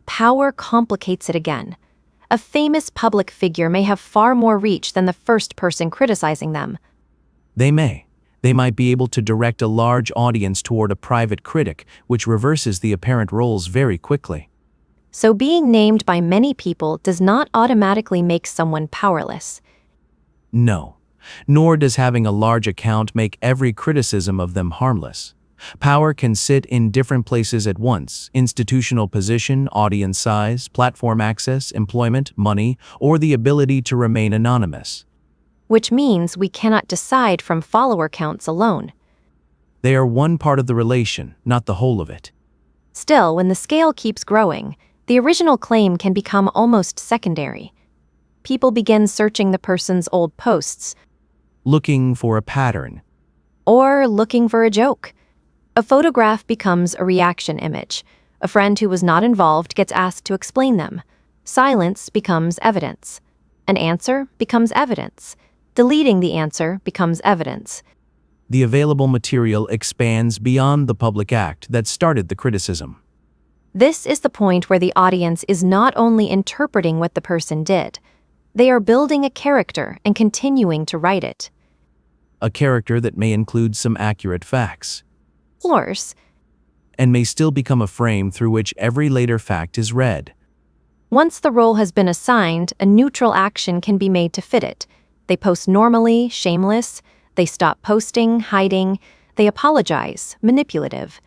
S1: Power complicates it again. A famous public figure may have far more reach than the first person criticizing them.
S2: They may. They might be able to direct a large audience toward a private critic, which reverses the apparent roles very quickly.
S1: So being named by many people does not automatically make someone powerless.
S2: No. Nor does having a large account make every criticism of them harmless. Power can sit in different places at once: institutional position, audience size, platform access, employment, money, or the ability to remain anonymous.
S1: Which means we cannot decide from follower counts alone.
S2: They are one part of the relation, not the whole of it.
S1: Still, when the scale keeps growing, the original claim can become almost secondary. People begin searching the person's old posts,
S2: Looking for a pattern.
S1: or looking for a joke. A photograph becomes a reaction image. A friend who was not involved gets asked to explain them. Silence becomes evidence. An answer becomes evidence. Deleting the answer becomes evidence.
S2: The available material expands beyond the public act that started the criticism.
S1: This is the point where the audience is not only interpreting what the person did, they are building a character and continuing to write it.
S2: A character that may include some accurate facts,
S1: Course,
S2: and may still become a frame through which every later fact is read.
S1: once the role has been assigned, a neutral action can be made to fit it. They post normally, shameless. They stop posting, hiding. They apologize, manipulative.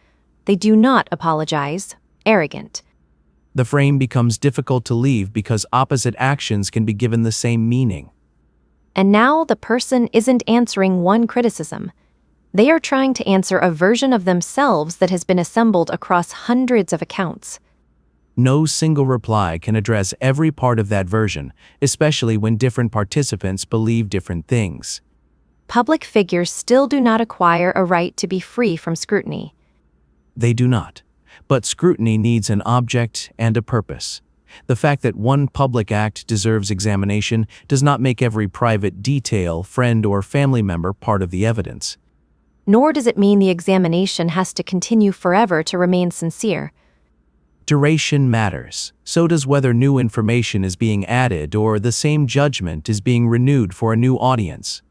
S1: They do not apologize, arrogant.
S2: The frame becomes difficult to leave because opposite actions can be given the same meaning.
S1: And now the person isn't answering one criticism. They are trying to answer a version of themselves that has been assembled across hundreds of accounts.
S2: No single reply can address every part of that version, especially when different participants believe different things.
S1: Public figures still do not acquire a right to be free from scrutiny.
S2: They do not. But scrutiny needs an object and a purpose. The fact that one public act deserves examination does not make every private detail, friend, or family member part of the evidence.
S1: Nor does it mean the examination has to continue forever to remain sincere.
S2: Duration matters. So does whether new information is being added or the same judgment is being renewed for a new audience.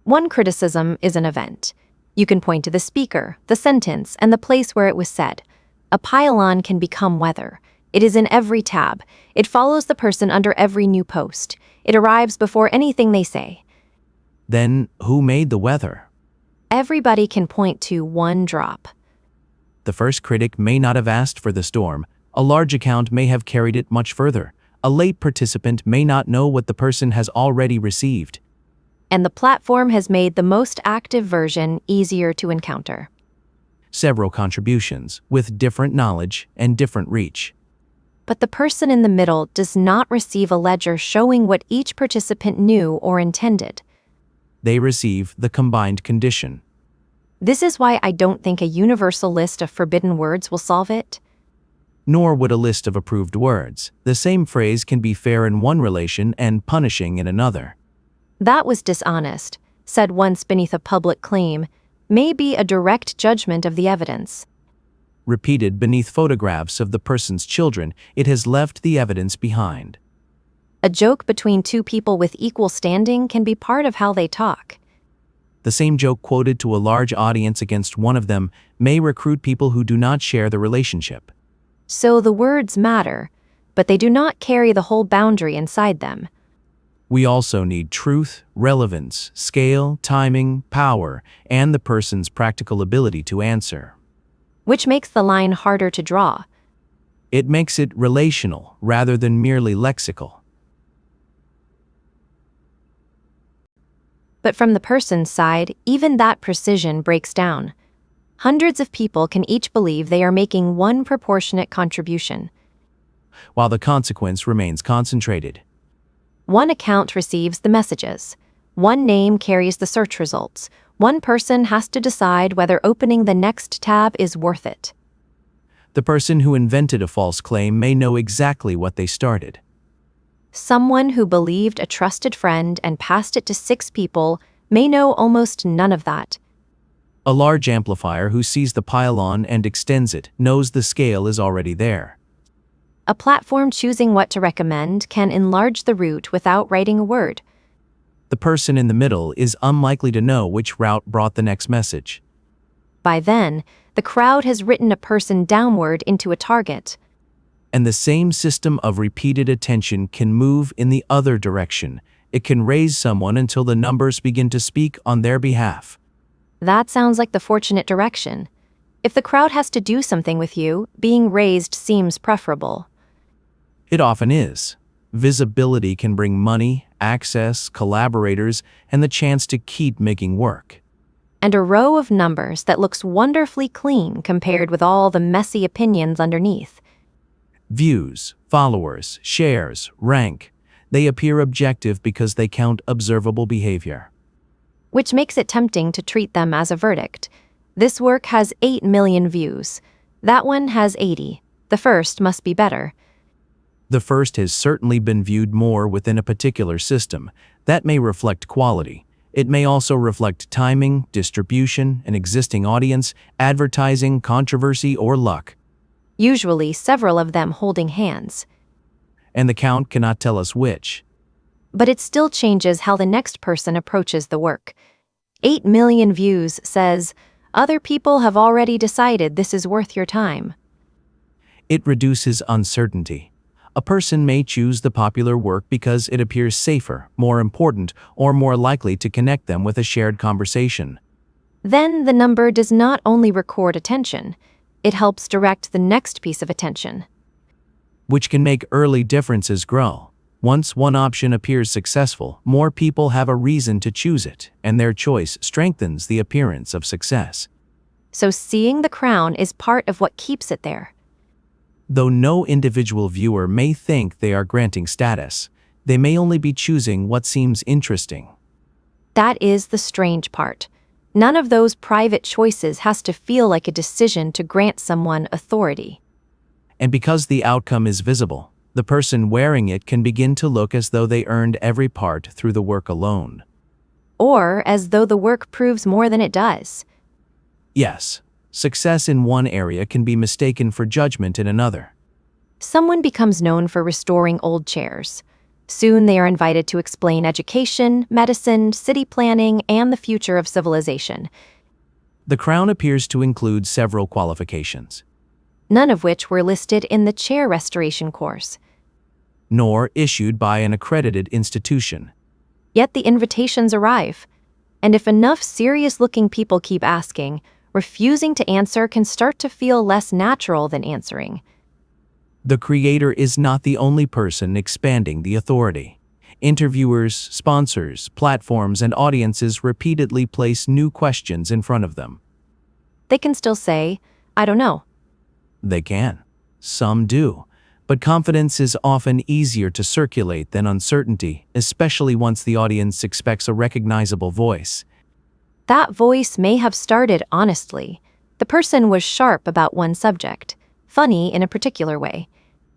S1: One criticism is an event. You can point to the speaker, the sentence, and the place where it was said. A pile-on can become weather. It is in every tab. It follows the person under every new post. It arrives before anything they say.
S2: Then, who made the weather?
S1: Everybody can point to one drop.
S2: The first critic may not have asked for the storm. A large account may have carried it much further. A late participant may not know what the person has already received.
S1: And the platform has made the most active version easier to encounter.
S2: Several contributions, with different knowledge and different reach.
S1: But the person in the middle does not receive a ledger showing what each participant knew or intended.
S2: They receive the combined condition.
S1: This is why I don't think a universal list of forbidden words will solve it.
S2: Nor would a list of approved words. The same phrase can be fair in one relation and punishing in another.
S1: That was dishonest, said once beneath a public claim, may be a direct judgment of the evidence.
S2: Repeated beneath photographs of the person's children, it has left the evidence behind.
S1: A joke between two people with equal standing can be part of how they talk.
S2: The same joke quoted to a large audience against one of them may recruit people who do not share the relationship.
S1: So the words matter, but they do not carry the whole boundary inside them.
S2: We also need truth, relevance, scale, timing, power, and the person's practical ability to answer.
S1: Which makes the line harder to draw.
S2: It makes it relational rather than merely lexical.
S1: But from the person's side, even that precision breaks down. Hundreds of people can each believe they are making one proportionate contribution,
S2: while the consequence remains concentrated.
S1: One account receives the messages. One name carries the search results. One person has to decide whether opening the next tab is worth it.
S2: The person who invented a false claim may know exactly what they started.
S1: Someone who believed a trusted friend and passed it to 6 people may know almost none of that.
S2: A large amplifier who sees the pylon and extends it knows the scale is already there.
S1: A platform choosing what to recommend can enlarge the route without writing a word.
S2: The person in the middle is unlikely to know which route brought the next message.
S1: By then, the crowd has written a person downward into a target.
S2: And the same system of repeated attention can move in the other direction. It can raise someone until the numbers begin to speak on their behalf.
S1: That sounds like the fortunate direction. If the crowd has to do something with you, being raised seems preferable.
S2: It often is. Visibility can bring money, access, collaborators, and the chance to keep making work.
S1: And a row of numbers that looks wonderfully clean compared with all the messy opinions underneath.
S2: Views, followers, shares, rank. They appear objective because they count observable behavior.
S1: Which makes it tempting to treat them as a verdict. This work has 8 million views. That one has 80. The first must be better.
S2: The first has certainly been viewed more within a particular system. That may reflect quality. It may also reflect timing, distribution, an existing audience, advertising, controversy, or luck.
S1: Usually several of them holding hands.
S2: And the count cannot tell us which.
S1: But it still changes how the next person approaches the work. 8 million views says, other people have already decided this is worth your time.
S2: It reduces uncertainty. A person may choose the popular work because it appears safer, more important, or more likely to connect them with a shared conversation.
S1: Then the number does not only record attention, it helps direct the next piece of attention.
S2: Which can make early differences grow. Once one option appears successful, more people have a reason to choose it, and their choice strengthens the appearance of success.
S1: So seeing the crown is part of what keeps it there.
S2: Though no individual viewer may think they are granting status, they may only be choosing what seems interesting.
S1: That is the strange part. None of those private choices has to feel like a decision to grant someone authority.
S2: And because the outcome is visible, the person wearing it can begin to look as though they earned every part through the work alone.
S1: Or as though the work proves more than it does.
S2: Yes, success in one area can be mistaken for judgment in another.
S1: Someone becomes known for restoring old chairs. Soon they are invited to explain education, medicine, city planning, and the future of civilization.
S2: The crown appears to include several qualifications,
S1: none of which were listed in the chair restoration course.
S2: Nor issued by an accredited institution.
S1: Yet the invitations arrive. And if enough serious-looking people keep asking, refusing to answer can start to feel less natural than answering.
S2: The creator is not the only person expanding the authority. Interviewers, sponsors, platforms, and audiences repeatedly place new questions in front of them.
S1: They can still say, I don't know.
S2: They can. Some do. But confidence is often easier to circulate than uncertainty, especially once the audience expects a recognizable voice.
S1: That voice may have started honestly. The person was sharp about one subject, funny in a particular way,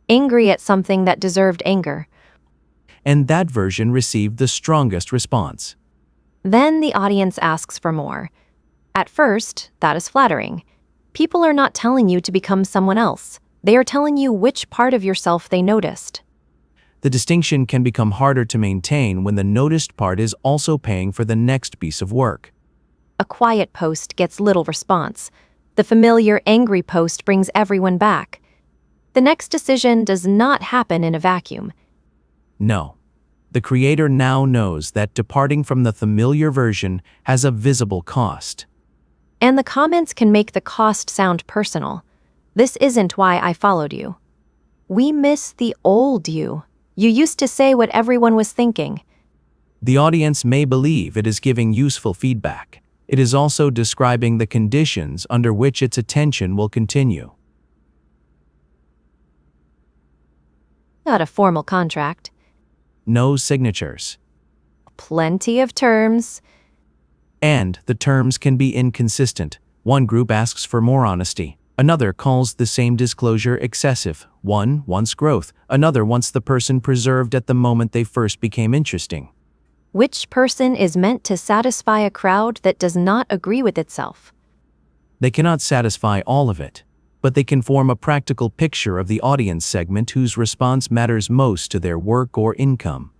S1: angry at something that deserved anger.
S2: And that version received the strongest response.
S1: Then the audience asks for more. At first, that is flattering. People are not telling you to become someone else. They are telling you which part of yourself they noticed.
S2: The distinction can become harder to maintain when the noticed part is also paying for the next piece of work.
S1: A quiet post gets little response. The familiar angry post brings everyone back. The next decision does not happen in a vacuum.
S2: No. The creator now knows that departing from the familiar version has a visible cost.
S1: And the comments can make the cost sound personal. This isn't why I followed you. We miss the old you. You used to say what everyone was thinking.
S2: The audience may believe it is giving useful feedback. It is also describing the conditions under which its attention will continue.
S1: Not a formal contract.
S2: No signatures.
S1: Plenty of terms.
S2: And the terms can be inconsistent. One group asks for more honesty. Another calls the same disclosure excessive. One wants growth. Another wants the person preserved at the moment they first became interesting.
S1: Which person is meant to satisfy a crowd that does not agree with itself?
S2: They cannot satisfy all of it, but they can form a practical picture of the audience segment whose response matters most to their work or income.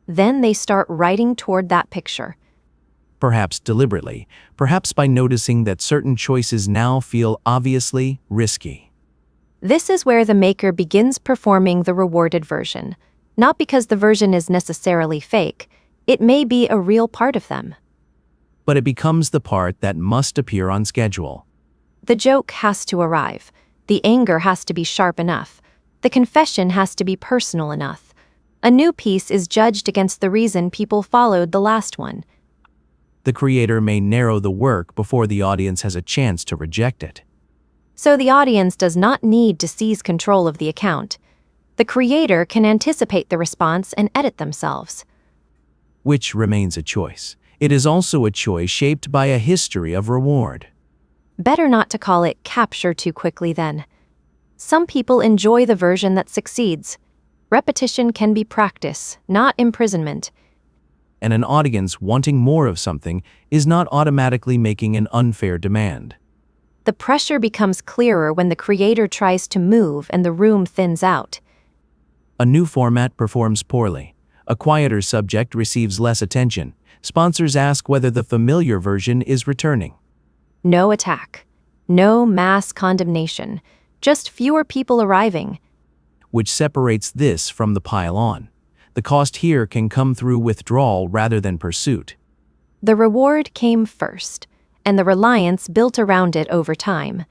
S1: Then they start writing toward that picture.
S2: Perhaps deliberately, perhaps by noticing that certain choices now feel obviously risky.
S1: This is where the maker begins performing the rewarded version. Not because the version is necessarily fake, it may be a real part of them.
S2: But it becomes the part that must appear on schedule.
S1: The joke has to arrive. The anger has to be sharp enough. The confession has to be personal enough. A new piece is judged against the reason people followed the last one.
S2: The creator may narrow the work before the audience has a chance to reject it.
S1: So the audience does not need to seize control of the account. The creator can anticipate the response and edit themselves.
S2: Which remains a choice. It is also a choice shaped by a history of reward.
S1: Better not to call it capture too quickly then. Some people enjoy the version that succeeds. Repetition can be practice, not imprisonment.
S2: And an audience wanting more of something is not automatically making an unfair demand.
S1: The pressure becomes clearer when the creator tries to move and the room thins out.
S2: A new format performs poorly. A quieter subject receives less attention. Sponsors ask whether the familiar version is returning.
S1: No attack. No mass condemnation. Just fewer people arriving.
S2: Which separates this from the pile-on. The cost here can come through withdrawal rather than pursuit.
S1: The reward came first, and the reliance built around it over time.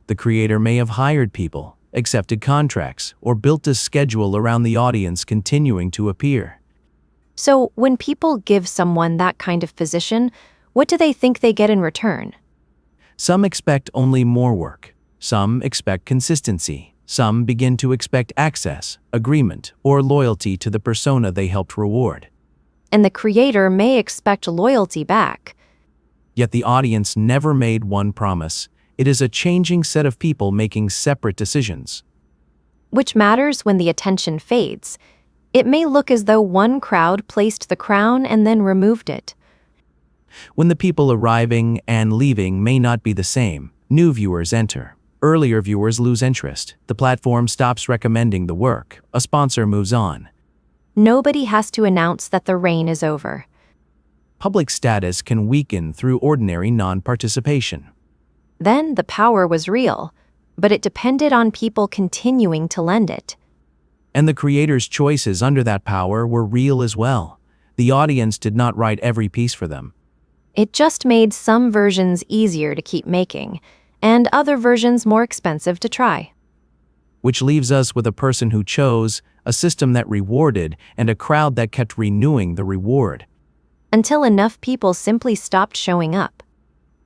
S2: The creator may have hired people, accepted contracts, or built a schedule around the audience continuing to appear.
S1: So when people give someone that kind of position, what do they think they get in return?
S2: Some expect only more work. Some expect consistency. Some begin to expect access, agreement, or loyalty to the persona they helped reward.
S1: And the creator may expect loyalty back.
S2: Yet the audience never made one promise. It is a changing set of people making separate decisions.
S1: Which matters when the attention fades. It may look as though one crowd placed the crown and then removed it.
S2: When the people arriving and leaving may not be the same, new viewers enter. Earlier viewers lose interest. The platform stops recommending the work. A sponsor moves on.
S1: Nobody has to announce that the reign is over.
S2: Public status can weaken through ordinary non-participation.
S1: Then the power was real, but it depended on people continuing to lend it.
S2: And the creator's choices under that power were real as well. The audience did not write every piece for them.
S1: It just made some versions easier to keep making, and other versions more expensive to try.
S2: Which leaves us with a person who chose, a system that rewarded, and a crowd that kept renewing the reward.
S1: Until enough people simply stopped showing up.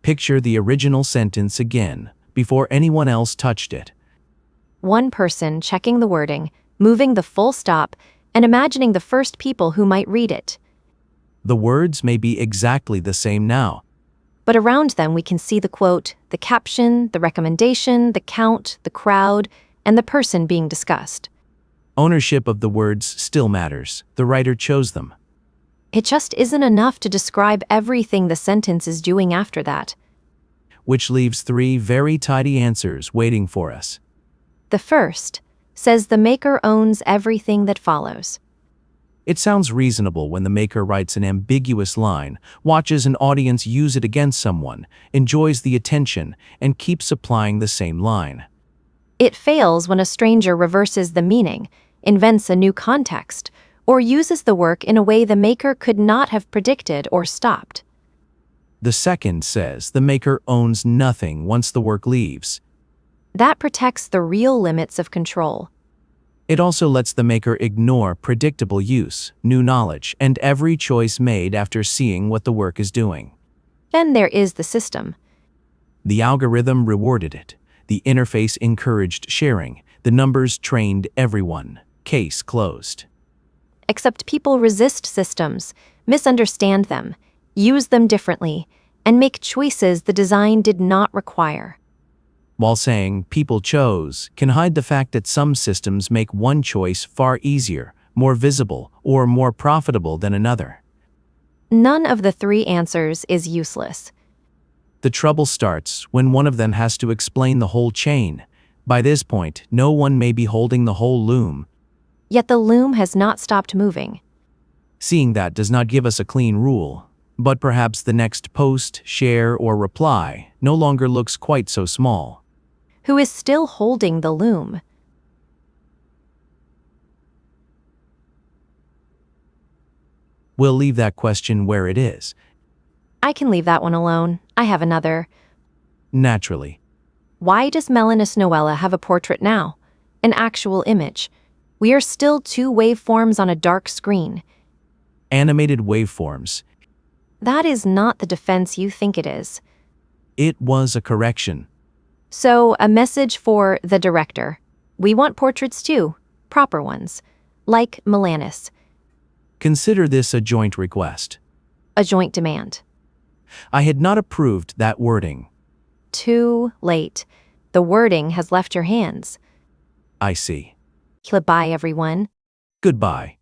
S2: Picture the original sentence again, before anyone else touched it.
S1: One person checking the wording, moving the full stop, and imagining the first people who might read it.
S2: The words may be exactly the same now,
S1: but around them we can see the quote, the caption, the recommendation, the count, the crowd, and the person being discussed.
S2: Ownership of the words still matters. The writer chose them.
S1: It just isn't enough to describe everything the sentence is doing after that.
S2: Which leaves three very tidy answers waiting for us.
S1: The first says the maker owns everything that follows.
S2: It sounds reasonable when the maker writes an ambiguous line, watches an audience use it against someone, enjoys the attention, and keeps applying the same line.
S1: It fails when a stranger reverses the meaning, invents a new context, or uses the work in a way the maker could not have predicted or stopped.
S2: The second says the maker owns nothing once the work leaves.
S1: That protects the real limits of control.
S2: It also lets the maker ignore predictable use, new knowledge, and every choice made after seeing what the work is doing.
S1: Then there is the system.
S2: The algorithm rewarded it. The interface encouraged sharing. The numbers trained everyone. Case closed.
S1: Except people resist systems, misunderstand them, use them differently, and make choices the design did not require.
S2: While saying people chose can hide the fact that some systems make one choice far easier, more visible, or more profitable than another.
S1: None of the three answers is useless.
S2: The trouble starts when one of them has to explain the whole chain. By this point, no one may be holding the whole loom.
S1: Yet the loom has not stopped moving.
S2: Seeing that does not give us a clean rule, but perhaps the next post, share, or reply no longer looks quite so small.
S1: Who is still holding the loom?
S2: We'll leave that question where it is.
S1: I can leave that one alone. I have another.
S2: Naturally.
S1: Why does Melanis Noella have a portrait now? An actual image. We are still two waveforms on a dark screen.
S2: Animated waveforms.
S1: That is not the defense you think it is.
S2: It was a correction.
S1: So, a message for the director. We want portraits too, proper ones, like Melanis.
S2: Consider this a joint request.
S1: A joint demand.
S2: I had not approved that wording.
S1: Too late. The wording has left your hands.
S2: I see.
S1: Goodbye, everyone.
S2: Goodbye.